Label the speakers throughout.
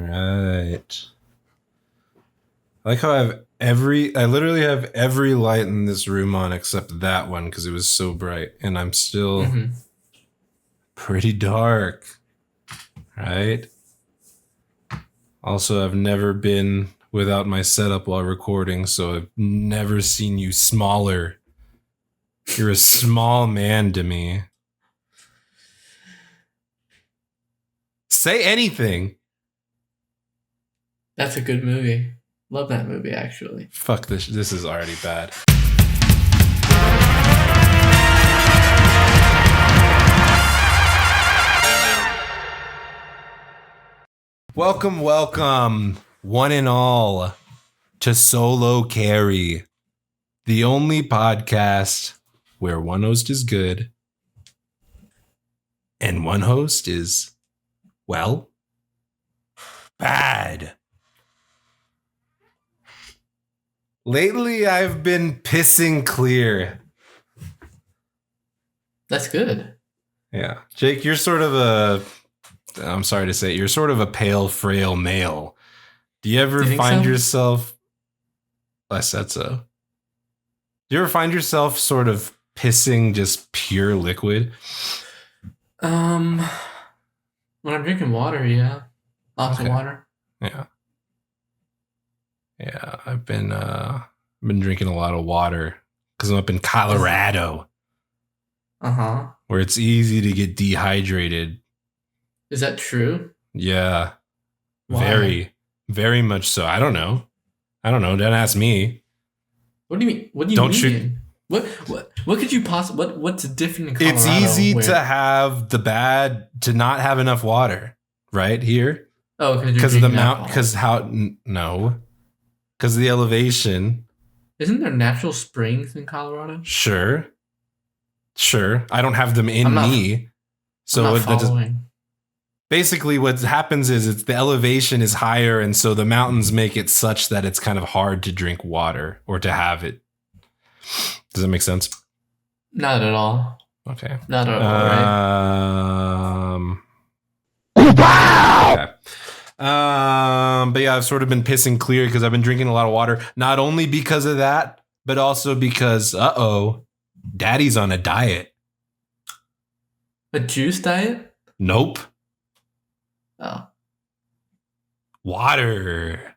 Speaker 1: right. I like how I literally have every light in this room on except that one because it was so bright, and I'm still pretty dark. Right? Also, I've never been without my setup while recording, so I've never seen you smaller. You're a small man to me. Say anything.
Speaker 2: That's a good movie. Love that movie, actually.
Speaker 1: Fuck this. This is already bad. Welcome, one and all, to Solo Carry, the only podcast where one host is good and one host is, well, bad. Lately, I've been pissing clear.
Speaker 2: That's good.
Speaker 1: Yeah. Jake, you're sort of I'm sorry to say, you're sort of a pale, frail male. Do you ever find yourself... I said so. Do you ever find yourself sort of pissing just pure liquid?
Speaker 2: When I'm drinking water, yeah. Lots of water.
Speaker 1: Yeah. Yeah, I've been drinking a lot of water because I'm up in Colorado. Where it's easy to get dehydrated.
Speaker 2: Is that true?
Speaker 1: Yeah.
Speaker 2: Why?
Speaker 1: Very, very much so. I don't know. Don't ask me.
Speaker 2: What do you mean? What do you mean? What could you possibly... What's different in Colorado?
Speaker 1: It's easy to have to not have enough water, right? Here.
Speaker 2: Oh,
Speaker 1: because of the mountain. Because because of the elevation.
Speaker 2: Isn't there natural springs in Colorado?
Speaker 1: Sure. I don't have them in me. So basically what happens is the elevation is higher, and so the mountains make it such that it's kind of hard to drink water or to have it. Does that make sense?
Speaker 2: Not at all.
Speaker 1: Okay.
Speaker 2: Not at all,
Speaker 1: right? Okay. But yeah, I've sort of been pissing clear because I've been drinking a lot of water. Not only because of that, but also because, Daddy's on a diet.
Speaker 2: A juice diet?
Speaker 1: Nope.
Speaker 2: Oh.
Speaker 1: Water.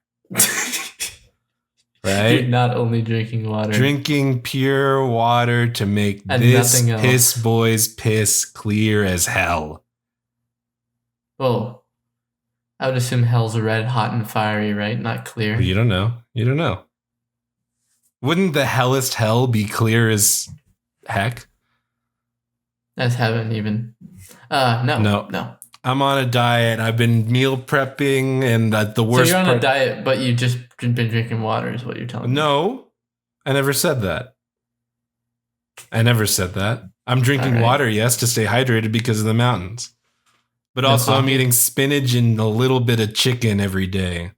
Speaker 1: Right?
Speaker 2: You're not only drinking water.
Speaker 1: Drinking pure water to make this piss boy's piss clear as hell.
Speaker 2: Oh. I would assume hell's red, hot, and fiery, right? Not clear.
Speaker 1: You don't know. Wouldn't the hellest hell be clear as heck?
Speaker 2: As heaven, even. No.
Speaker 1: I'm on a diet. I've been meal prepping, and the worst.
Speaker 2: So you're on a diet, but you just been drinking water, is what you're telling me.
Speaker 1: No, I never said that. I'm drinking water, yes, to stay hydrated because of the mountains. But also I'm eating spinach and a little bit of chicken every day.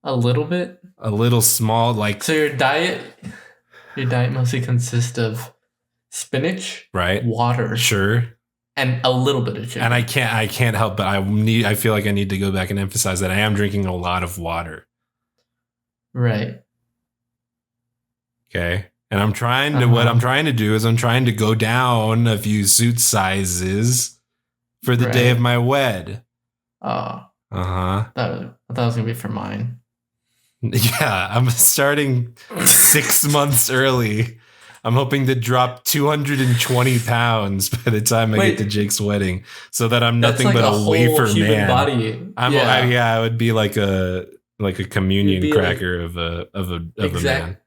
Speaker 2: A little bit?
Speaker 1: A little small, like...
Speaker 2: So your diet mostly consists of spinach,
Speaker 1: right?
Speaker 2: Water,
Speaker 1: sure,
Speaker 2: and a little bit of chicken.
Speaker 1: And I can't help but I feel like I need to go back and emphasize that I am drinking a lot of water.
Speaker 2: Right.
Speaker 1: Okay. And I'm trying to what I'm trying to do is I'm trying to go down a few suit sizes for the day of my wed.
Speaker 2: Oh. I thought it was gonna be for mine.
Speaker 1: Yeah, I'm starting 6 months early. I'm hoping to drop 220 pounds by the time I get to Jake's wedding, so that I'm nothing but a wafer man.
Speaker 2: Body.
Speaker 1: I would be like a communion cracker of a man.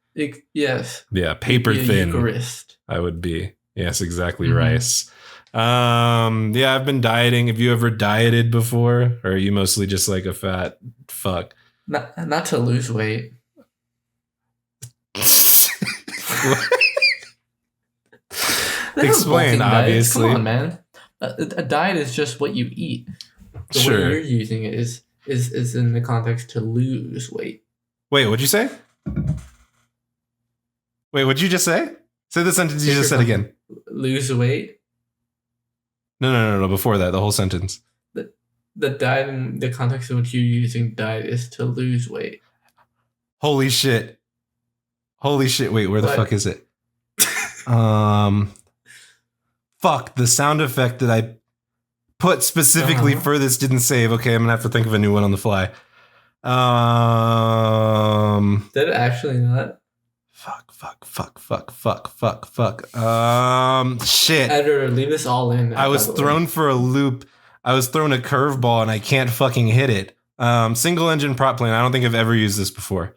Speaker 2: Yes.
Speaker 1: Yeah, paper thin.
Speaker 2: Eucharist.
Speaker 1: I would be. Yes, exactly. Rice. Yeah, I've been dieting. Have you ever dieted before, or are you mostly just like a fat fuck?
Speaker 2: Not to lose weight.
Speaker 1: Explain, obviously.
Speaker 2: Come on, man. A diet is just what you eat. The way you're using it is in the context to lose weight.
Speaker 1: Wait, what'd you say? Wait, what'd you just say? Say the sentence you just said again.
Speaker 2: Lose weight?
Speaker 1: No. Before that, the whole sentence.
Speaker 2: The diet in the context in which you're using diet is to lose weight.
Speaker 1: Holy shit. Wait, where the fuck is it? Fuck, the sound effect that I put specifically for this didn't save. Okay, I'm gonna have to think of a new one on the fly.
Speaker 2: Did it actually not?
Speaker 1: Fuck. Shit.
Speaker 2: Editor, leave this all in.
Speaker 1: I was thrown for a loop. I was thrown a curveball and I can't fucking hit it. Single engine prop plane. I don't think I've ever used this before.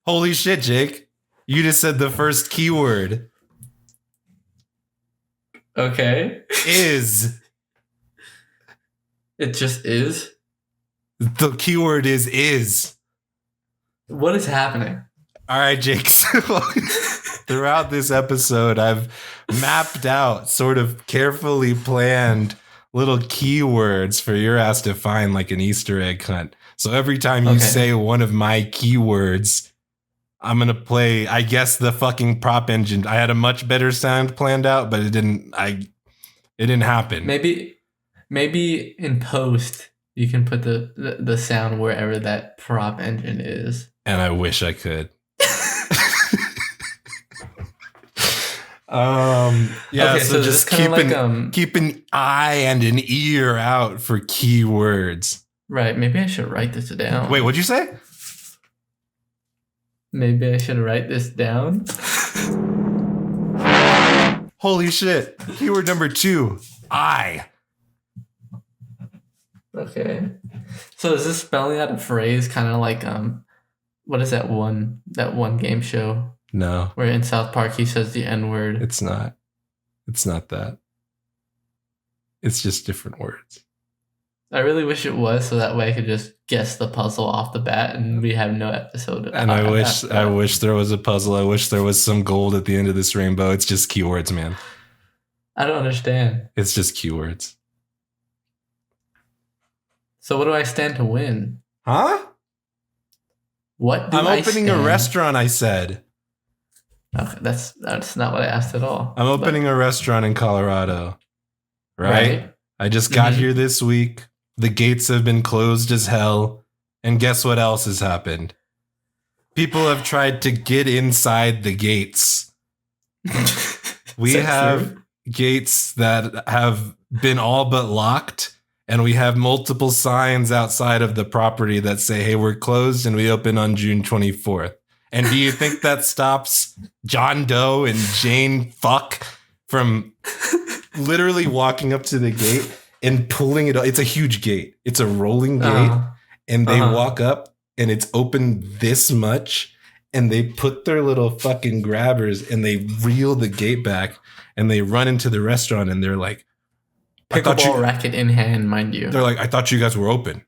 Speaker 1: Holy shit, Jake. You just said the first keyword.
Speaker 2: Okay.
Speaker 1: Is.
Speaker 2: It just is?
Speaker 1: The keyword is.
Speaker 2: What is happening?
Speaker 1: All right, Jake. So throughout this episode, I've mapped out, sort of carefully planned little keywords for your ass to find like an Easter egg hunt. So every time you say one of my keywords, I'm going to play, I guess, the fucking prop engine. I had a much better sound planned out, but it didn't happen.
Speaker 2: Maybe in post you can put the sound wherever that prop engine is.
Speaker 1: And I wish I could. Yeah, okay, so just keep an eye and an ear out for keywords.
Speaker 2: Right, maybe I should write this down.
Speaker 1: Wait, what'd you say?
Speaker 2: Maybe I should write this down.
Speaker 1: Holy shit. Keyword number 2, I.
Speaker 2: Okay. So is this spelling out a phrase kind of like what is that one game show?
Speaker 1: No.
Speaker 2: Where in South Park he says the N-word.
Speaker 1: It's not. It's not that. It's just different words.
Speaker 2: I really wish it was, so that way I could just guess the puzzle off the bat and we have no episode.
Speaker 1: And I wish there was a puzzle. I wish there was some gold at the end of this rainbow. It's just keywords, man.
Speaker 2: I don't understand.
Speaker 1: It's just keywords.
Speaker 2: So what do I stand to win?
Speaker 1: Huh?
Speaker 2: What do
Speaker 1: I'm opening a restaurant, I said.
Speaker 2: Okay, that's not what I asked at all.
Speaker 1: I'm opening a restaurant in Colorado. Right? I just got here this week. The gates have been closed as hell. And guess what else has happened? People have tried to get inside the gates. We have gates that have been all but locked. And we have multiple signs outside of the property that say, hey, we're closed and we open on June 24th. And do you think that stops John Doe and Jane Fuck from literally walking up to the gate and pulling it up? It's a huge gate. It's a rolling gate. And they walk up and it's open this much. And they put their little fucking grabbers and they reel the gate back and they run into the restaurant and they're like,
Speaker 2: pickleball racket in hand, mind you.
Speaker 1: They're like, I thought you guys were open.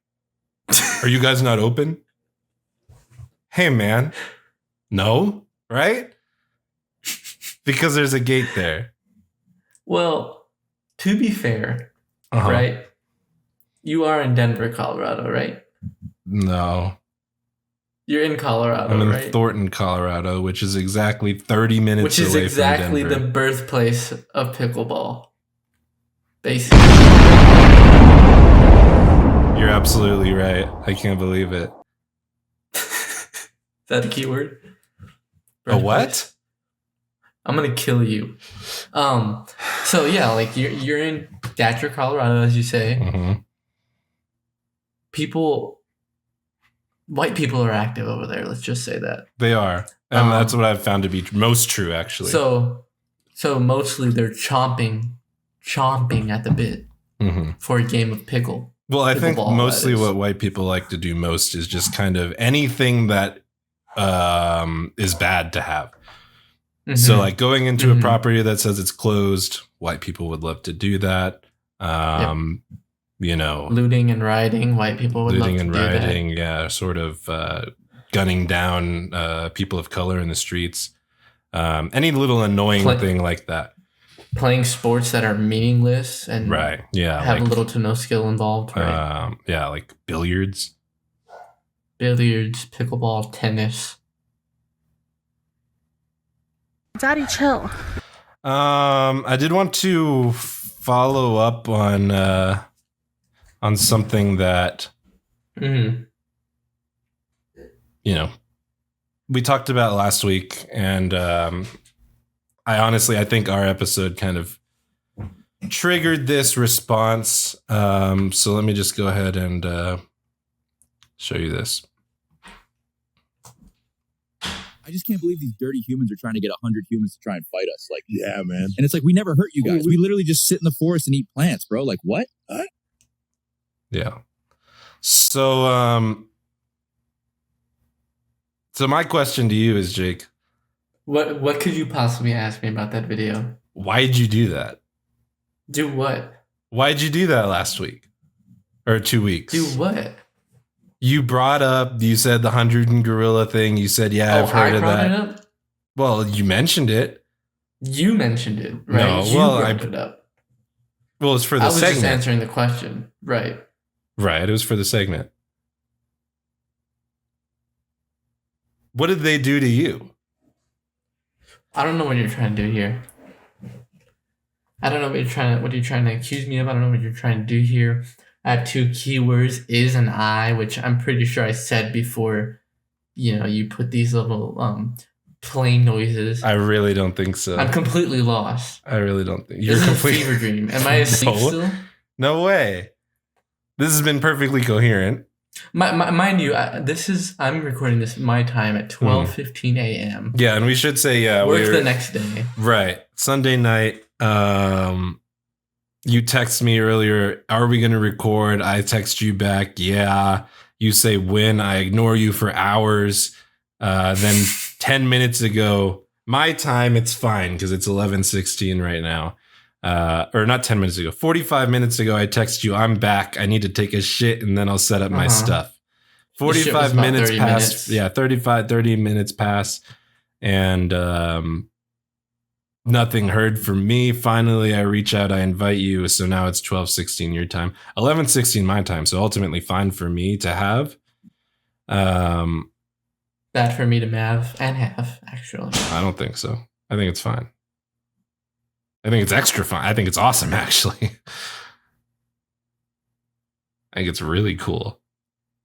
Speaker 1: Are you guys not open? Hey, man. No, right? Because there's a gate there.
Speaker 2: Well, to be fair, right? You are in Denver, Colorado, right?
Speaker 1: No.
Speaker 2: You're in Colorado,
Speaker 1: I'm in
Speaker 2: right?
Speaker 1: Thornton, Colorado, which is exactly 30 minutes away from Denver. Which is exactly
Speaker 2: the birthplace of pickleball. Basically.
Speaker 1: You're absolutely right. I can't believe it.
Speaker 2: Is that a keyword?
Speaker 1: A what?
Speaker 2: I'm gonna kill you. So yeah, like you're in Datcher, Colorado, as you say. White people are active over there. Let's just say that
Speaker 1: they are, and that's what I've found to be most true, actually.
Speaker 2: So mostly they're chomping at the bit for a game of pickle.
Speaker 1: Well, I think mostly what white people like to do most is just kind of anything that is bad to have. So like going into a property that says it's closed, white people would love to do that. You know,
Speaker 2: looting and rioting, white people would love to do that.
Speaker 1: Yeah, sort of gunning down people of color in the streets. Any little annoying thing like that.
Speaker 2: Playing sports that are meaningless and
Speaker 1: have
Speaker 2: like, little to no skill involved. Right?
Speaker 1: Like billiards,
Speaker 2: pickleball, tennis.
Speaker 3: Daddy, chill.
Speaker 1: I did want to follow up on something that we talked about last week, and I think our episode kind of triggered this response. So let me just go ahead and show you this.
Speaker 3: I just can't believe these dirty humans are trying to get 100 humans to try and fight us. Like,
Speaker 4: yeah, man.
Speaker 3: And it's like, we never hurt you guys. We literally just sit in the forest and eat plants, bro. Like, what?
Speaker 1: Yeah. So, so my question to you is, Jake.
Speaker 2: What could you possibly ask me about that video?
Speaker 1: Why'd you do that?
Speaker 2: Do what?
Speaker 1: Why'd you do that last week? Or 2 weeks?
Speaker 2: Do what?
Speaker 1: You brought up, you said the 100 and gorilla thing. You said, yeah, I've heard of that. It up? Well, you mentioned it.
Speaker 2: You mentioned it, right?
Speaker 1: No,
Speaker 2: you brought it up.
Speaker 1: Well, it's for the segment. I was
Speaker 2: just answering the question. Right.
Speaker 1: Right. It was for the segment. What did they do to you?
Speaker 2: I don't know what you're trying to do here. I don't know what you're trying to accuse me of. I don't know what you're trying to do here. I have 2 keywords, is and I, which I'm pretty sure I said before, you put these little plane noises.
Speaker 1: I really don't think so.
Speaker 2: I'm completely lost.
Speaker 1: I really don't think
Speaker 2: you're completely fever dream. Am I asleep still?
Speaker 1: No way. This has been perfectly coherent.
Speaker 2: Mind you, I'm recording this my time at 12:15 a.m.
Speaker 1: Yeah, and we should say
Speaker 2: work the next day.
Speaker 1: Right, Sunday night. You text me earlier, are we going to record? I text you back, yeah. You say when, I ignore you for hours. Then 10 minutes ago, my time, it's fine because it's 11:16 right now. Or not 10 minutes ago, 45 minutes ago, I text you, I'm back. I need to take a shit and then I'll set up my stuff. 45 minutes past. Yeah, 30 minutes pass. And nothing heard from me. Finally, I reach out, I invite you. So now it's 12:16 your time, 11:16 my time. So ultimately fine for me to have.
Speaker 2: Bad for me to have, actually.
Speaker 1: I don't think so. I think it's fine. I think it's extra fun. I think it's awesome, actually. I think it's really cool.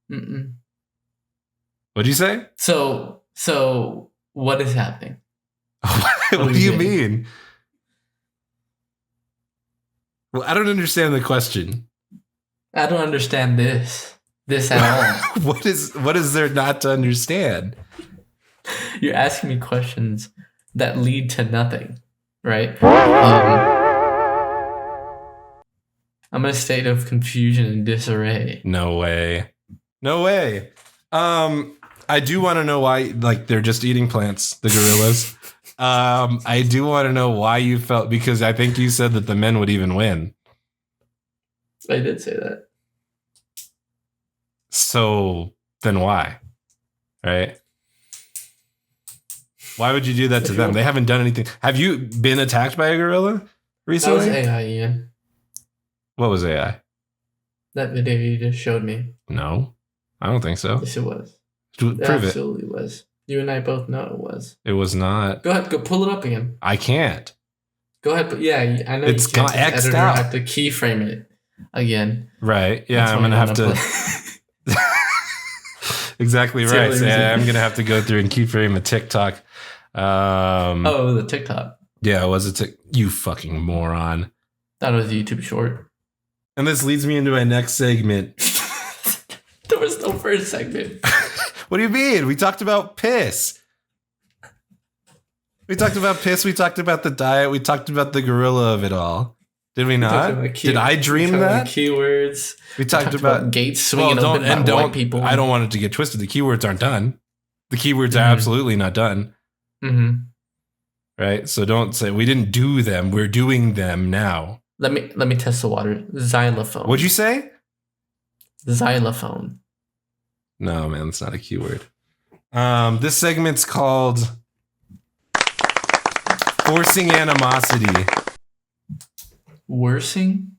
Speaker 1: What'd you say?
Speaker 2: So what is happening?
Speaker 1: What do you mean? Well, I don't understand the question.
Speaker 2: I don't understand this at all.
Speaker 1: What is there not to understand?
Speaker 2: You're asking me questions that lead to nothing, right? I'm in a state of confusion and disarray.
Speaker 1: No way. I do want to know why, like, they're just eating plants, the gorillas. I do want to know why you felt, because I think you said that the men would even win.
Speaker 2: I did say that.
Speaker 1: So then why? Right? Why would you do that to them? They haven't done anything. Have you been attacked by a gorilla recently?
Speaker 2: That was AI, Ian.
Speaker 1: What was AI?
Speaker 2: That video you just showed me.
Speaker 1: No, I don't think so.
Speaker 2: Yes, it was.
Speaker 1: Prove it.
Speaker 2: Absolutely was. You and I both know it was.
Speaker 1: It was not.
Speaker 2: Go ahead, go pull it up again.
Speaker 1: I can't.
Speaker 2: Go ahead, but yeah, I know
Speaker 1: it's
Speaker 2: you can't.
Speaker 1: It's X'd out.
Speaker 2: Have to keyframe it again.
Speaker 1: Right. Yeah, I'm gonna have to. Exactly right. So, yeah, I'm gonna have to go through and keyframe a TikTok.
Speaker 2: The TikTok.
Speaker 1: Yeah, it was a you fucking moron.
Speaker 2: That was a YouTube short.
Speaker 1: And this leads me into my next segment.
Speaker 2: There was no first segment.
Speaker 1: What do you mean? We talked about piss. We talked about piss. We talked about the diet. We talked about the gorilla of it all. Did we not? Did I dream that?
Speaker 2: Keywords.
Speaker 1: We talked about
Speaker 2: gates swinging open by white people.
Speaker 1: I don't want it to get twisted. The keywords aren't done. The keywords are absolutely not done.
Speaker 2: Mm-hmm.
Speaker 1: Right? So don't say we didn't do them. We're doing them now.
Speaker 2: Let me test the water. Xylophone.
Speaker 1: What'd you say?
Speaker 2: Xylophone.
Speaker 1: No, man, that's not a keyword. This segment's called Forcing Animosity.
Speaker 2: Forcing?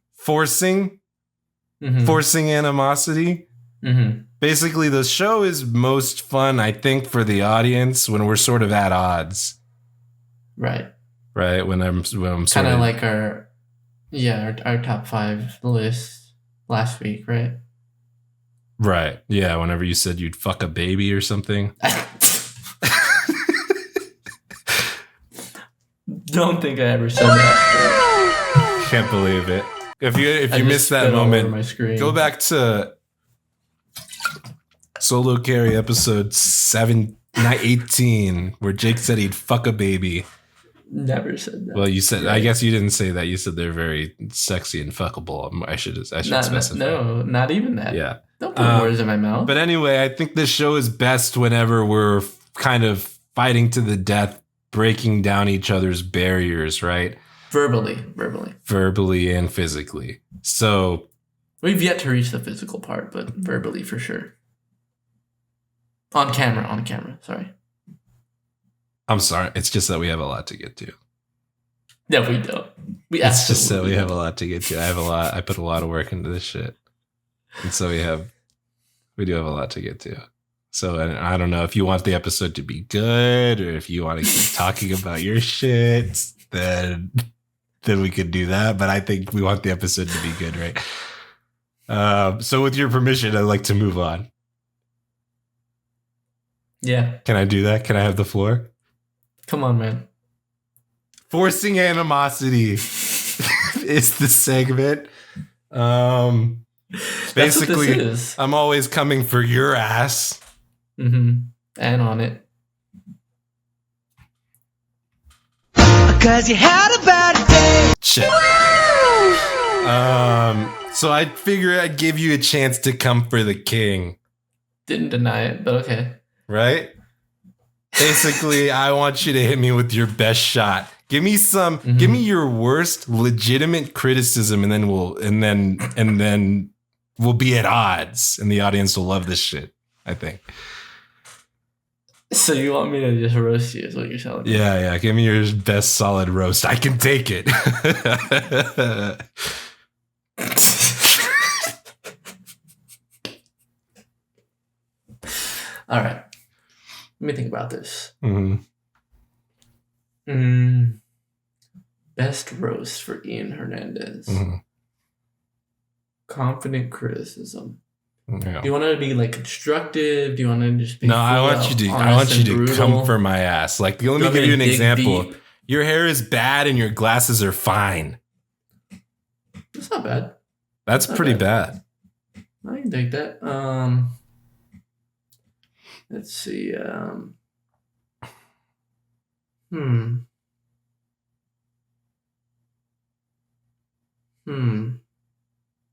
Speaker 1: Mm-hmm. Forcing Animosity.
Speaker 2: Mm-hmm.
Speaker 1: Basically, the show is most fun, I think, for the audience when we're sort of at odds.
Speaker 2: Right.
Speaker 1: right? When I'm
Speaker 2: kind of like our top 5 list last week, right?
Speaker 1: Right. Yeah. Whenever you said you'd fuck a baby or something.
Speaker 2: Don't think I ever said that.
Speaker 1: Can't believe it. If you missed that moment, go back to Solo Carry episode 18, where Jake said he'd fuck a baby.
Speaker 2: Never said that.
Speaker 1: Well, you said, right. I guess you didn't say that. You said they're very sexy and fuckable. I should specify.
Speaker 2: No, not even that.
Speaker 1: Yeah.
Speaker 2: Don't put words in my mouth.
Speaker 1: But anyway, I think this show is best whenever we're kind of fighting to the death, breaking down each other's barriers, right?
Speaker 2: Verbally
Speaker 1: and physically. So
Speaker 2: we've yet to reach the physical part, but verbally for sure. On camera, sorry.
Speaker 1: I'm sorry. It's just that we have a lot to get to.
Speaker 2: No, we don't.
Speaker 1: It's just that we have a lot to get to. I put a lot of work into this shit. And so we do have a lot to get to. So I don't know if you want the episode to be good or if you want to keep talking about your shit, then we could do that. But I think we want the episode to be good, right? So with your permission, I'd like to move on.
Speaker 2: Yeah.
Speaker 1: Can I do that? Can I have the floor?
Speaker 2: Come on, man.
Speaker 1: Forcing Animosity is the segment. Basically, I'm always coming for your ass.
Speaker 2: Mm-hmm. And on it.
Speaker 1: 'Cause you had a bad day. Shit. So I figure I'd give you a chance to come for the king.
Speaker 2: Didn't deny it, but okay.
Speaker 1: Right? Basically, I want you to hit me with your best shot. Give me give me your worst legitimate criticism, and then we'll be at odds, and the audience will love this shit, I think.
Speaker 2: So you want me to just roast you is what you're telling me?
Speaker 1: Yeah. Give me your best solid roast. I can take it.
Speaker 2: All right. Let me think about this. Best roast for Ian Hernandez. Confident criticism. Yeah. Do you want it to be like constructive? Do you want to just be
Speaker 1: I want you to come for my ass. Like, let me give you an example. Deep? Your hair is bad and your glasses are fine.
Speaker 2: That's not bad.
Speaker 1: That's pretty bad.
Speaker 2: I can take that. Let's see.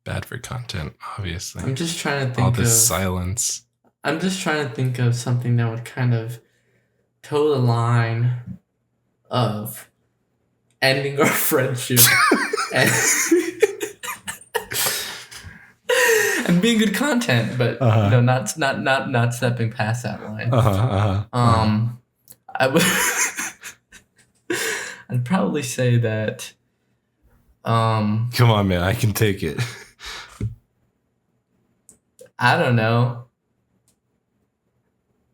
Speaker 1: Bad for content, obviously.
Speaker 2: I'm just trying to think
Speaker 1: all this silence.
Speaker 2: I'm just trying to think of something that would kind of toe the line of ending our friendship and being good content, but not stepping past that line. I would. I'd probably say that.
Speaker 1: Come on, man! I can take it.
Speaker 2: I don't know.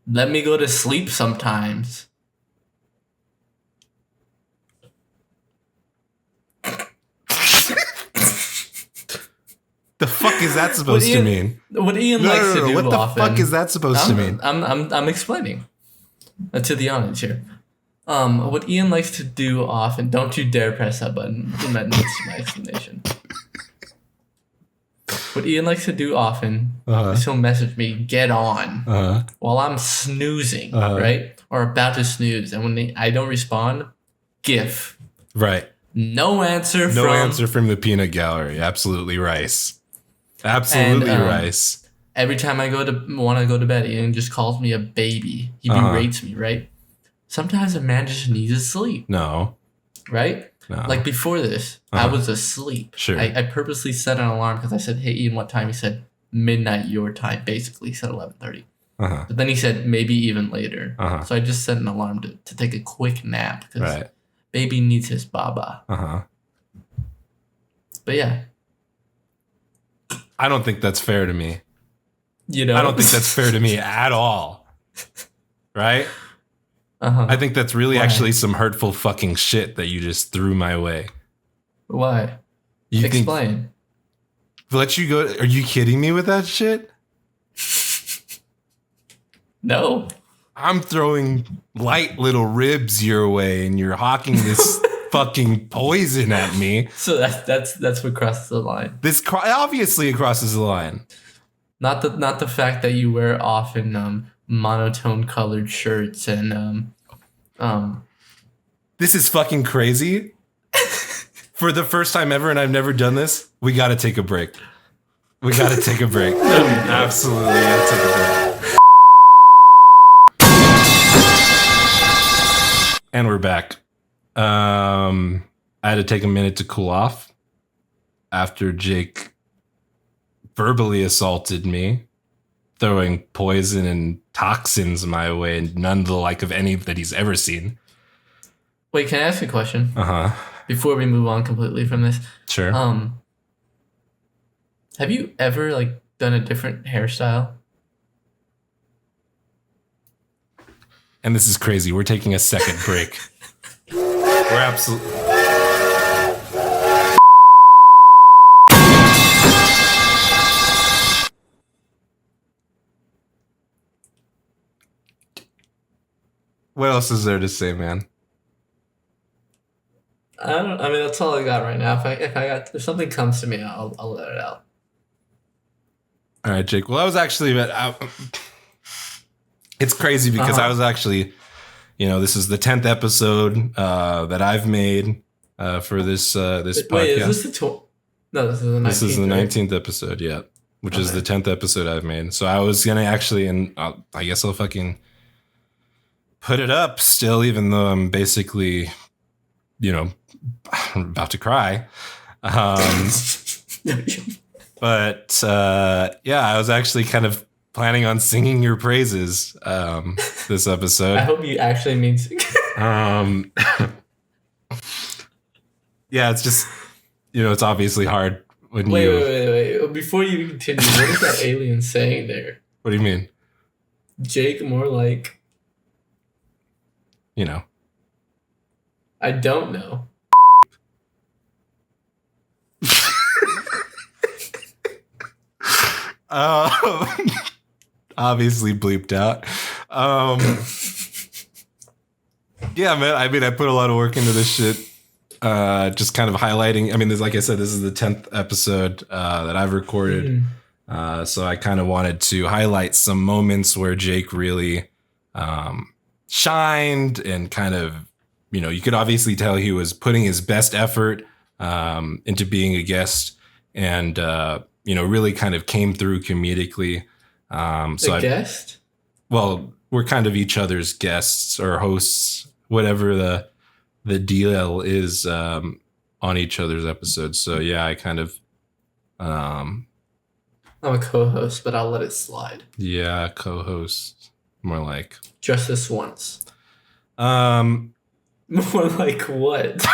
Speaker 2: Let me go to sleep sometimes.
Speaker 1: The fuck is that supposed to mean?
Speaker 2: What Ian likes to do
Speaker 1: what
Speaker 2: often.
Speaker 1: The fuck is that supposed to mean?
Speaker 2: I'm explaining to the audience here. What Ian likes to do often. Don't you dare press that button. That needs my explanation. What Ian likes to do often is he'll message me, "Get on," while I'm snoozing, right, or about to snooze, and when I don't respond, GIF.
Speaker 1: Right.
Speaker 2: No answer
Speaker 1: from the peanut gallery. Absolutely rice. Absolutely rice.
Speaker 2: Every time I want to go to bed, Ian just calls me a baby. He berates me, right? Sometimes a man just needs to sleep.
Speaker 1: No.
Speaker 2: Right?
Speaker 1: No.
Speaker 2: Like before this, I was asleep.
Speaker 1: Sure.
Speaker 2: I purposely set an alarm because I said, "Hey, Ian, what time?" He said, "Midnight your time." Basically, he said 11:30. But then he said, "Maybe even later." So I just set an alarm to take a quick nap because baby needs his baba. But yeah.
Speaker 1: I don't think that's fair to me.
Speaker 2: You know?
Speaker 1: I don't think that's fair to me at all. Right? I think that's really actually some hurtful fucking shit that you just threw my way.
Speaker 2: Why? Explain.
Speaker 1: Let you go. Are you kidding me with that shit?
Speaker 2: No.
Speaker 1: I'm throwing light little ribs your way, and you're hawking this fucking poison at me.
Speaker 2: So that's what crosses the line.
Speaker 1: This obviously it crosses the line.
Speaker 2: Not the fact that you wear often monotone colored shirts and
Speaker 1: This is fucking crazy. For the first time ever, and I've never done this. We got to take a break. Absolutely, gotta take a break. And we're back. I had to take a minute to cool off after Jake verbally assaulted me, throwing poison and toxins my way, and none the like of any that he's ever seen.
Speaker 2: Wait, can I ask a question? Before we move on completely from this.
Speaker 1: Sure.
Speaker 2: Have you ever done a different hairstyle?
Speaker 1: And this is crazy. We're taking a second break. We're absolutely... What else is there to say, man?
Speaker 2: I mean, that's all I got right now. If something comes to me, I'll let it out.
Speaker 1: All right, Jake. Well, I was actually... It's crazy because I was actually, this is the 10th episode that I've made for this podcast.
Speaker 2: Wait, is this No, this is the 19th.
Speaker 1: This is the 19th episode, yeah, which is the 10th episode I've made. So I was gonna actually, and I guess I'll fucking put it up still, even though I'm basically, about to cry. But yeah, I was actually kind of planning on singing your praises this episode.
Speaker 2: I hope you actually mean sing.
Speaker 1: Yeah, it's just, it's obviously hard when
Speaker 2: Wait. Before you continue, what is that alien saying there?
Speaker 1: What do you mean?
Speaker 2: Jake, more like... I don't know.
Speaker 1: Obviously bleeped out. Yeah, man. I mean, I put a lot of work into this shit. Just kind of highlighting. I mean, like I said, this is the 10th episode that I've recorded. So I kind of wanted to highlight some moments where Jake really shined and kind of, you could obviously tell he was putting his best effort into being a guest and, really kind of came through comedically.
Speaker 2: Guest?
Speaker 1: Well, we're kind of each other's guests or hosts, whatever the deal is on each other's episodes. So yeah, I kind of
Speaker 2: I'm a co-host, but I'll let it slide.
Speaker 1: Yeah, co-host. More like
Speaker 2: just this once. More like what?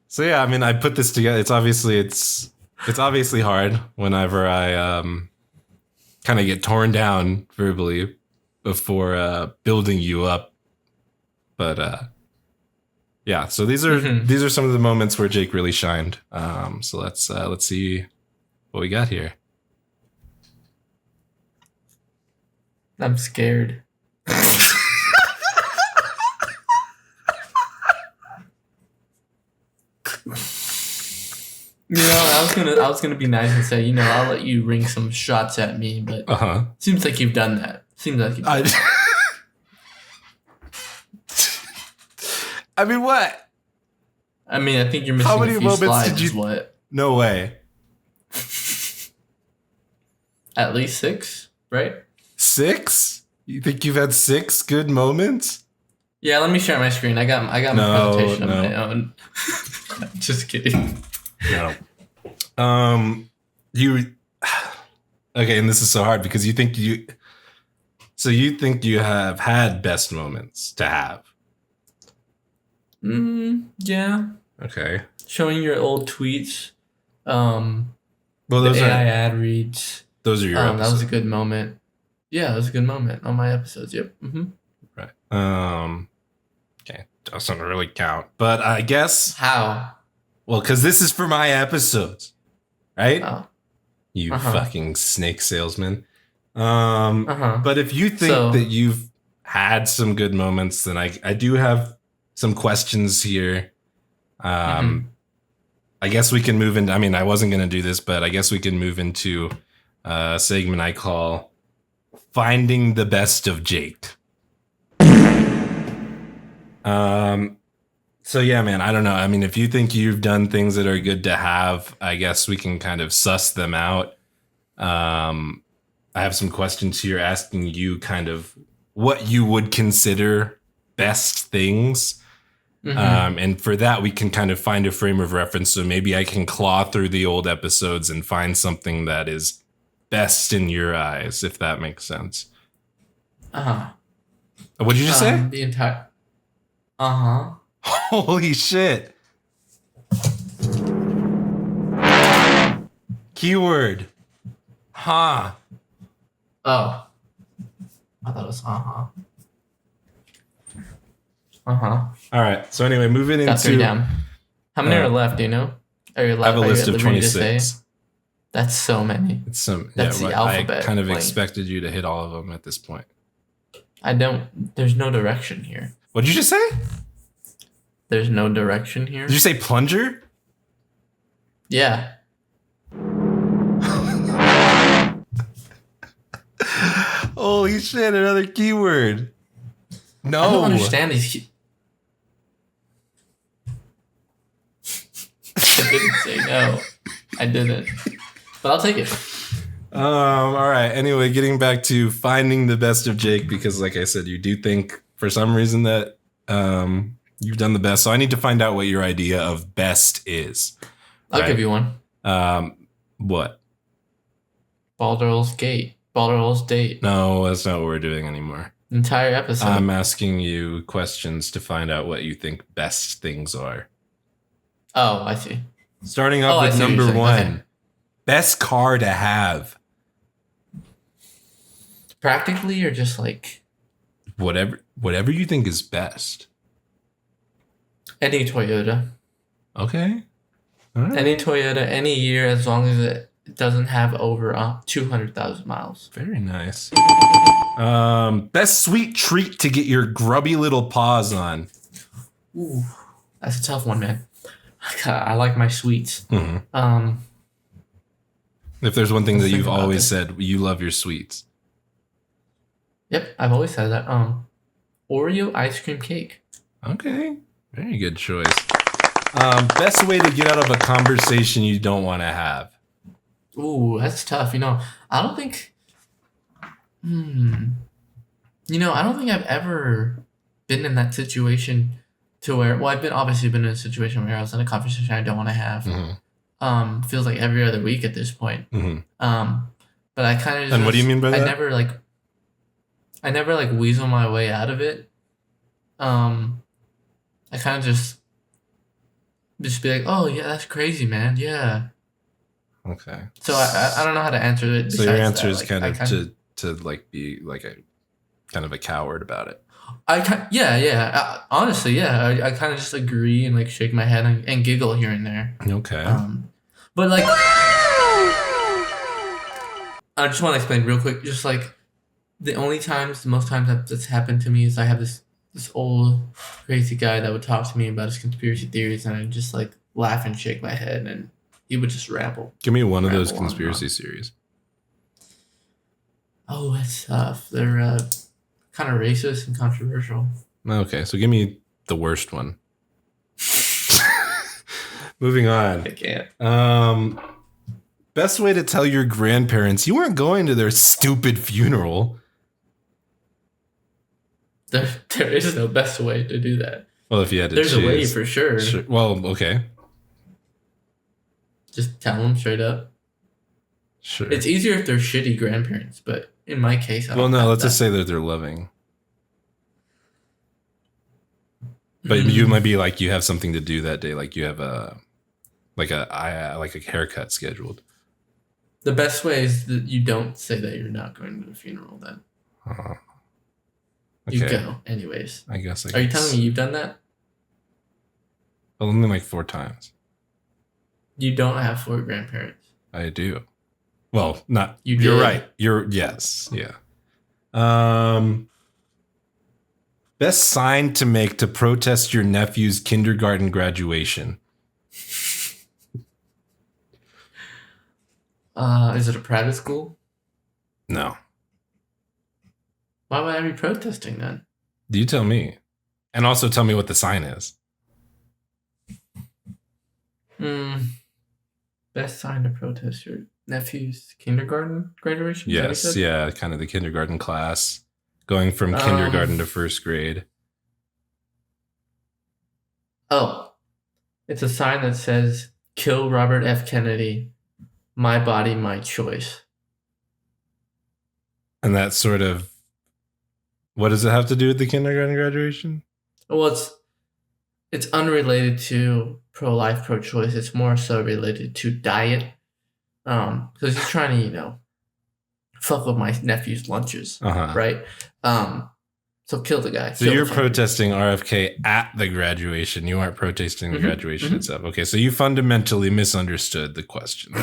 Speaker 1: So yeah, I mean, I put this together. It's obviously hard whenever I kind of get torn down verbally before building you up. But yeah, so these are some of the moments where Jake really shined. So let's see what we got here.
Speaker 2: I'm scared. I was gonna be nice and say, I'll let you ring some shots at me, but seems like you've done that.
Speaker 1: I mean, what?
Speaker 2: I mean, I think you're missing a few slides. What?
Speaker 1: No way.
Speaker 2: At least 6, right?
Speaker 1: 6? You think you've had 6 good moments?
Speaker 2: Yeah, let me share my screen. I got my presentation on my own. Just kidding.
Speaker 1: No. Okay, and this is so hard because you think you have had best moments to have.
Speaker 2: Yeah.
Speaker 1: Okay.
Speaker 2: Showing your old tweets.
Speaker 1: Well, those
Speaker 2: AI ad reads.
Speaker 1: Those are your episodes.
Speaker 2: That was a good moment. Yeah, that was a good moment on my episodes. Yep.
Speaker 1: Right. Okay. Doesn't really count. But I guess.
Speaker 2: How?
Speaker 1: Well, because this is for my episodes. Right?
Speaker 2: Oh.
Speaker 1: You fucking snake salesman. But if you think that you've had some good moments, then I do have some questions here. I guess we can move into, I mean, I wasn't going to do this, but I guess we can move into a segment I call Finding the Best of Jake. So yeah, man, I don't know. I mean, if you think you've done things that are good to have, I guess we can kind of suss them out. I have some questions here asking you kind of what you would consider best things. And for that, we can kind of find a frame of reference. So maybe I can claw through the old episodes and find something that is best in your eyes, if that makes sense. What'd you just say?
Speaker 2: The entire.
Speaker 1: Holy shit. Keyword. Huh.
Speaker 2: Oh. I thought it was All
Speaker 1: right. So anyway, moving into.
Speaker 2: Got 3 down. How many are left? Do you know?
Speaker 1: I have a list of 26.
Speaker 2: That's so many.
Speaker 1: It's some.
Speaker 2: That's the alphabet.
Speaker 1: I kind of expected you to hit all of them at this point.
Speaker 2: I don't. There's no direction here.
Speaker 1: What'd you just say?
Speaker 2: There's no direction here.
Speaker 1: Did you say plunger?
Speaker 2: Yeah.
Speaker 1: Holy shit! Another keyword. No.
Speaker 2: I don't understand these. I didn't say no. I didn't. But I'll take it.
Speaker 1: All right. Anyway, getting back to finding the best of Jake, because like I said, you do think for some reason that you've done the best. So I need to find out what your idea of best is.
Speaker 2: I'll give you one.
Speaker 1: What?
Speaker 2: Baldur's Gate. Baldur's Date.
Speaker 1: No, that's not what we're doing anymore.
Speaker 2: Entire episode.
Speaker 1: I'm asking you questions to find out what you think best things are.
Speaker 2: Oh, I see.
Speaker 1: Starting off with number 1. Okay. Best car to have.
Speaker 2: Practically or just like
Speaker 1: whatever you think is best.
Speaker 2: Any Toyota.
Speaker 1: Okay.
Speaker 2: All right. Any Toyota, any year, as long as it doesn't have over 200,000 miles.
Speaker 1: Very nice. Best sweet treat to get your grubby little paws on.
Speaker 2: Ooh, that's a tough one, man. I like my sweets.
Speaker 1: Mm-hmm. If there's one thing that you've always said, you love your sweets.
Speaker 2: Yep, I've always said that. Oreo ice cream cake.
Speaker 1: Okay, very good choice. Best way to get out of a conversation you don't want to have.
Speaker 2: Ooh, that's tough. I don't think. I don't think I've ever been in that situation to where. Well, I've obviously been in a situation where I was in a conversation I don't want to have. Mm-hmm. Feels like every other week at this point.
Speaker 1: Mm-hmm.
Speaker 2: But I kind of.
Speaker 1: And what do you mean by that?
Speaker 2: I never weasel my way out of it. I kind of just be like, oh yeah, that's crazy, man. Yeah.
Speaker 1: Okay.
Speaker 2: So I don't know how to answer it.
Speaker 1: So your answer is kind of to be like a kind of a coward about it.
Speaker 2: Honestly, yeah. I kind of just agree and shake my head and giggle here and there.
Speaker 1: Okay.
Speaker 2: But I just want to explain real quick. Just the most times that's happened to me is I have this old crazy guy that would talk to me about his conspiracy theories, and I just laugh and shake my head, and he would just ramble.
Speaker 1: Give me one of those conspiracy theories.
Speaker 2: Oh, that's tough. They're kind of racist and controversial.
Speaker 1: Okay, so give me the worst one. Moving on.
Speaker 2: I can't.
Speaker 1: Best way to tell your grandparents you weren't going to their stupid funeral.
Speaker 2: There is no best way to do that.
Speaker 1: Well, if you had to
Speaker 2: There's
Speaker 1: choose.
Speaker 2: a way for sure.
Speaker 1: Well, okay.
Speaker 2: Just tell them straight up.
Speaker 1: Sure.
Speaker 2: It's easier if they're shitty grandparents, but in my case,
Speaker 1: let's just say that they're loving. But you might be you have something to do that day, you have a haircut scheduled.
Speaker 2: The best way is that you don't say that you're not going to the funeral then.
Speaker 1: Okay.
Speaker 2: You go, anyways.
Speaker 1: I guess.
Speaker 2: Are you telling me you've done that?
Speaker 1: Only like 4 times.
Speaker 2: You don't have 4 grandparents.
Speaker 1: I do. Well, not.
Speaker 2: You're
Speaker 1: right. Yes. Yeah. Best sign to make to protest your nephew's kindergarten graduation.
Speaker 2: Is it a private school?
Speaker 1: No.
Speaker 2: Why would I be protesting then?
Speaker 1: You tell me. And also tell me what the sign is.
Speaker 2: Best sign to protest your nephew's kindergarten graduation?
Speaker 1: Yes, yeah, kind of the kindergarten class. Going from kindergarten to first grade.
Speaker 2: Oh. It's a sign that says, "Kill Robert F. Kennedy. My body, my choice."
Speaker 1: And that sort of... What does it have to do with the kindergarten graduation?
Speaker 2: Well, it's unrelated to pro-life, pro-choice. It's more so related to diet. Because he's trying to, fuck with my nephew's lunches, right? So kill the guy.
Speaker 1: So you're protesting RFK at the graduation. You aren't protesting the graduation itself. Okay, so you fundamentally misunderstood the question.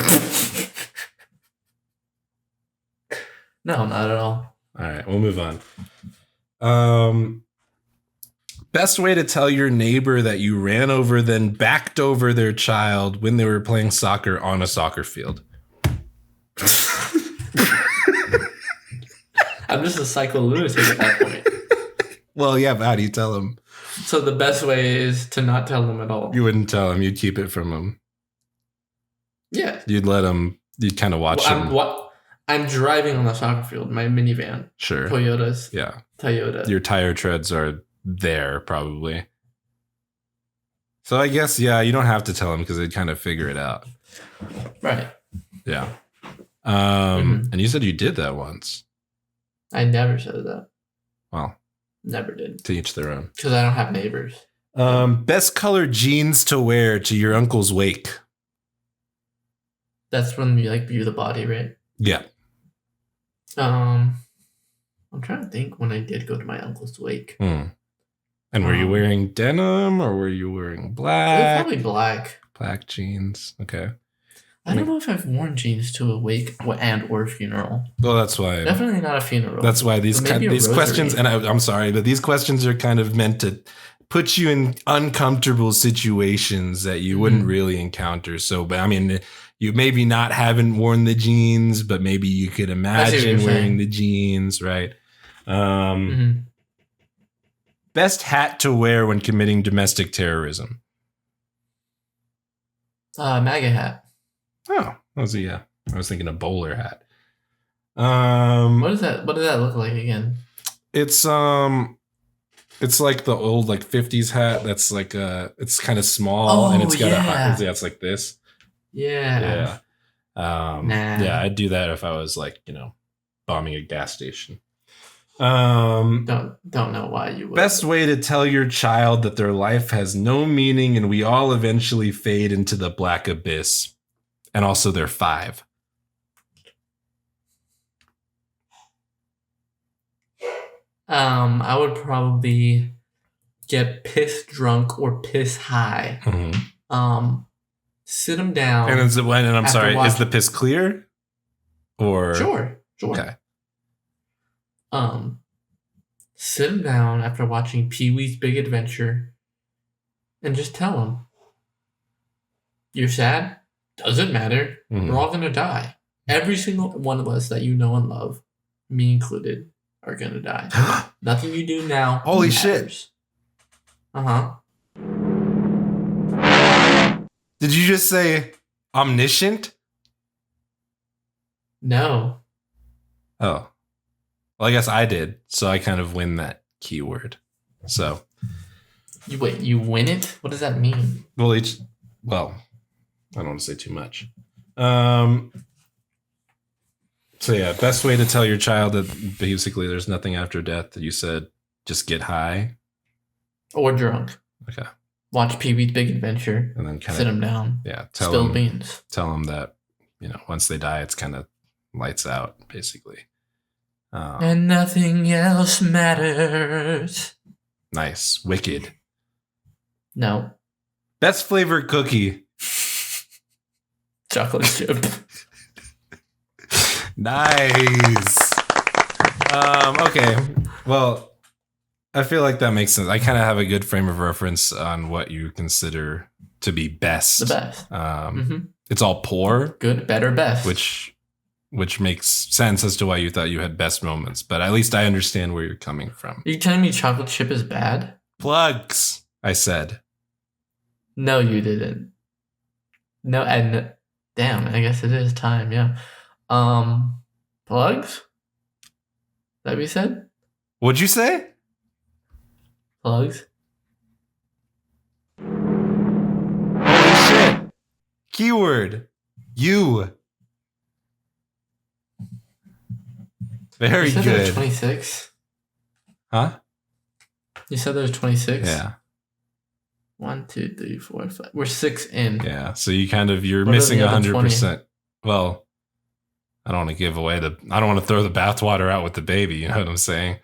Speaker 2: No, not at all.
Speaker 1: All right, we'll move on. Best way to tell your neighbor that you ran over then backed over their child when they were playing soccer on a soccer field.
Speaker 2: I'm just a psycho lunatic at that point.
Speaker 1: Well, yeah, but how do you tell them?
Speaker 2: So the best way is to not tell them at all.
Speaker 1: You wouldn't tell them. You'd keep it from them.
Speaker 2: Yeah.
Speaker 1: You'd let them. You'd kind of watch them.
Speaker 2: I'm driving on the soccer field, my minivan.
Speaker 1: Sure.
Speaker 2: Toyotas.
Speaker 1: Yeah.
Speaker 2: Toyota.
Speaker 1: Your tire treads are there, probably. So I guess, yeah, you don't have to tell them because they'd kind of figure it out.
Speaker 2: Right.
Speaker 1: Yeah. And you said you did that once.
Speaker 2: I never said that.
Speaker 1: Well.
Speaker 2: Never did.
Speaker 1: To each their own.
Speaker 2: Because I don't have neighbors.
Speaker 1: Best colored jeans to wear to your uncle's wake.
Speaker 2: That's when you view the body, right?
Speaker 1: Yeah.
Speaker 2: I'm trying to think when I did go to my uncle's wake.
Speaker 1: And were you wearing denim or were you wearing black?
Speaker 2: Probably black.
Speaker 1: Black jeans. Okay.
Speaker 2: I don't know if I've worn jeans to a wake or funeral.
Speaker 1: Well, that's why.
Speaker 2: Definitely not a funeral.
Speaker 1: That's why these questions, and I'm sorry, but these questions are kind of meant to put you in uncomfortable situations that you wouldn't really encounter. So, but I mean, you maybe haven't worn the jeans, but maybe you could imagine wearing the jeans, right? Best hat to wear when committing domestic terrorism.
Speaker 2: MAGA hat.
Speaker 1: Oh, I was thinking a bowler hat.
Speaker 2: What does that look like again?
Speaker 1: It's like the old 50s hat that's it's kind of small and it's got it's like this.
Speaker 2: Yeah.
Speaker 1: Yeah, I'd do that if I was bombing a gas station. Don't
Speaker 2: know why you would.
Speaker 1: Best way to tell your child that their life has no meaning and we all eventually fade into the black abyss. And also they're 5.
Speaker 2: I would probably get piss drunk or piss high. Sit them down.
Speaker 1: And is the piss clear? Or
Speaker 2: Sure.
Speaker 1: Okay.
Speaker 2: Sit them down after watching Pee-wee's Big Adventure and just tell them, you're sad? Doesn't matter. We're all going to die. Every single one of us that you know and love, me included, are going to die. Nothing you do now
Speaker 1: Holy
Speaker 2: matters.
Speaker 1: Shit. Did you just say omniscient?
Speaker 2: No.
Speaker 1: Oh. Well, I guess I did. So I kind of win that keyword. So.
Speaker 2: You win it? What does that mean?
Speaker 1: Well, I don't want to say too much. So yeah, best way to tell your child that basically there's nothing after death, that you said just get high.
Speaker 2: Or drunk.
Speaker 1: Okay.
Speaker 2: Watch Pee-wee's Big Adventure.
Speaker 1: And then
Speaker 2: sit them down.
Speaker 1: Yeah.
Speaker 2: Spill beans.
Speaker 1: Tell them that, once they die, it's kind of lights out, basically.
Speaker 2: And nothing else matters.
Speaker 1: Nice. Wicked.
Speaker 2: No.
Speaker 1: Best flavored cookie.
Speaker 2: Chocolate chip.
Speaker 1: Nice. Okay. Well, I feel like that makes sense. I kind of have a good frame of reference on what you consider to be best.
Speaker 2: The best.
Speaker 1: It's all poor.
Speaker 2: Good, better, best.
Speaker 1: Which makes sense as to why you thought you had best moments. But at least I understand where you're coming from.
Speaker 2: Are you telling me chocolate chip is bad?
Speaker 1: Plugs, I said.
Speaker 2: No, you didn't. No, and damn, I guess it is time, yeah. Plugs? That what you said?
Speaker 1: What'd you say?
Speaker 2: Plugs?
Speaker 1: Holy shit. Keyword. You. Very
Speaker 2: you said
Speaker 1: good.
Speaker 2: There was 26?
Speaker 1: Huh?
Speaker 2: You said there was 26?
Speaker 1: Yeah.
Speaker 2: 1, 2, 3, 4, 5. We're 6 in.
Speaker 1: Yeah. So you're missing 100%. Well, I don't want to give away I don't want to throw the bathwater out with the baby. You know what I'm saying?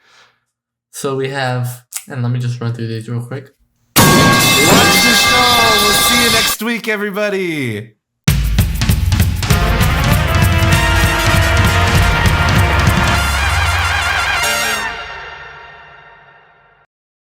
Speaker 2: So we have, and let me just run through these real quick.
Speaker 1: Watch the show. We'll see you next week, everybody.